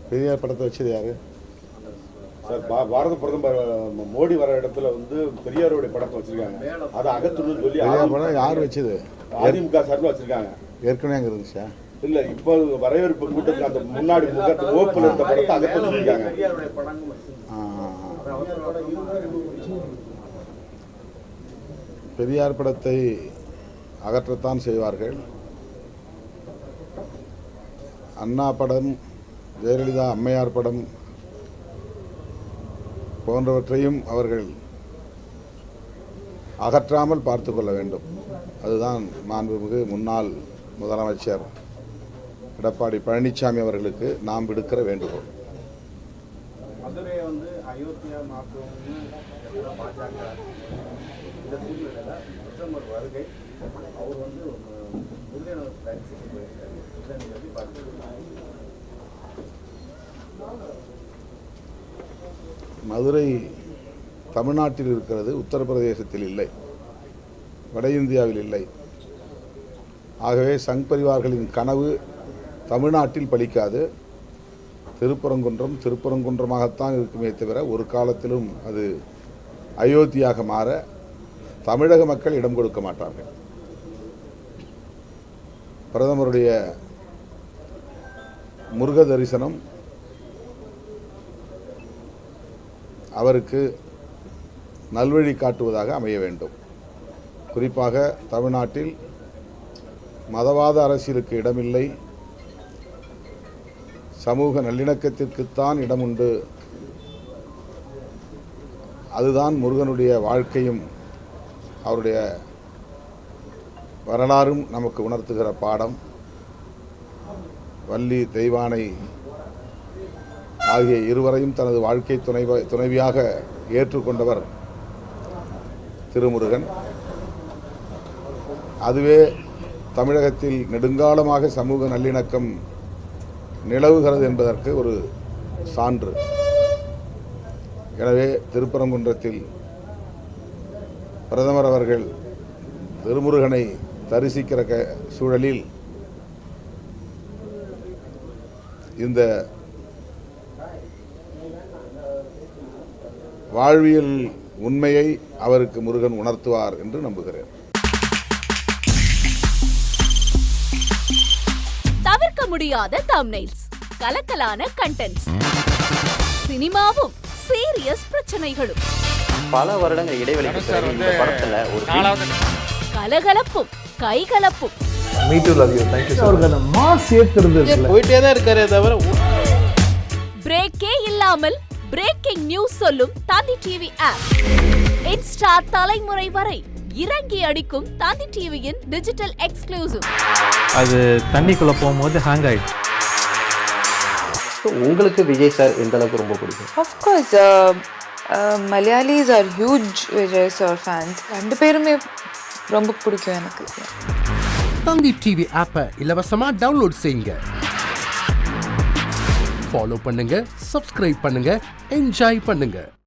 பெரியார் படத்தை வச்சது யாரு சார்? பாரத பிரதமர் மோடி வர இடத்துல வந்து பெரியாருடைய படத்தை வச்சிருக்காங்க. அதை அகற்றணும்னு சொல்லி பெரியார் படம் யார் வச்சது? அதிமுக சார்பில் வச்சிருக்காங்க. ஏற்கனவே அங்கே இருந்துச்சா? இல்ல, இப்போ வரவேற்பு கூட்டத்தில் அந்த முன்னாடி முகத்து ஓப்பில் இருந்த படத்தை அகற்ற சொல்லியிருக்காங்க. பெரியார் படத்தை அகற்றத்தான் செய்வார்கள். அண்ணா படம், ஜெயலலிதா அம்மையார் படம் போன்றவற்றையும் அவர்கள் அகற்றாமல் பார்த்து கொள்ள வேண்டும். அதுதான் மாண்புமிகு முன்னாள் முதலமைச்சர் எடப்பாடி பழனிசாமி அவர்களுக்கு நாம் விடுக்கிற வேண்டுகோள். மதுரையை வந்து அயோத்தியா மாற்றணும்னு பாஜக இந்த சூழ்நிலையில் பிரதமர் வருகை அவர் வந்து மதுரை தமிழ்நாட்டில் இருக்கிறது, உத்தரப்பிரதேசத்தில் இல்லை, வட இந்தியாவில் இல்லை. ஆகவே சங் பரிவார்களின் கனவு தமிழ்நாட்டில் பலிக்காது. திருப்பரங்குன்றமாகத்தான் இருக்குமே தவிர ஒரு காலத்திலும் அது அயோத்தியாக மாற தமிழக மக்கள் இடம் கொடுக்க மாட்டார்கள். பிரதமருடைய முருக தரிசனம் அவருக்கு நல்வழி காட்டுவதாக அமைய வேண்டும். குறிப்பாக தமிழ்நாட்டில் மதவாத அரசியலுக்கு இடமில்லை, சமூக நல்லிணக்கத்திற்குத்தான் இடம் உண்டு. அதுதான் முருகனுடைய வாழ்க்கையும் அவருடைய வரலாறும் நமக்கு உணர்த்துகிற பாடம். வள்ளி தெய்வானை ஆகிய இருவரையும் தனது வாழ்க்கை துணைவியாக ஏற்றுக்கொண்டவர் திருமுருகன். அதுவே தமிழகத்தில் நெடுங்காலமாக சமூக நல்லிணக்கம் நிலவுகிறது என்பதற்கு ஒரு சான்று. எனவே திருப்பரங்குன்றத்தில் பிரதமர் அவர்கள் திருமுருகனை தரிசிக்கிற சூழலில் இந்த வாழ்வியல் உண்மையை அவருக்கு முருகன் உணர்த்துவார் என்று நம்புகிறேன். தவிர்க்க முடியாத தம்ப்நெயில்ஸ், கலக்கலான கண்டென்ட்ஸ், சினிமாவும் சீரியஸ் பிரச்சனைகளும், பல வருடங்கள் இடைவெளிக்கு பிறகு இந்த படத்துல ஒரு கலகலப்பும் கைகலப்பும். Me too love you. Thank you அவர்களை மாஸ் ஏத்துறது போயிட்டே தான் இருக்காரே தவிர பிரேக்கே இல்லாமல் பிரேக்கிங் நியூஸ் சொல்லும் தந்தி டிவி ஆப். இன்ஸ்டா தலைமுறை வரை இறங்கி அடிக்கும் தந்தி டிவியின் டிஜிட்டல் எக்ஸ்க்ளூசிவ். அது தண்ணிக்குள்ள போகும்போது ஹேங் ஆயிடுச்சு. உங்களுக்கு விஜய் சார் எந்த அளவுக்கு ரொம்ப பிடிக்கும்? Of course, Malayalis are huge Vijay sir fans. ரெண்டு பேருமே ரொம்ப பிடிக்கும் எனக்கு. தந்தி டிவி ஆப்பை இலவசமா டவுன்லோட் செய்யுங்க, ஃபாலோ பண்ணுங்க, சப்ஸ்கிரைப் பண்ணுங்க, என்ஜாய் பண்ணுங்க.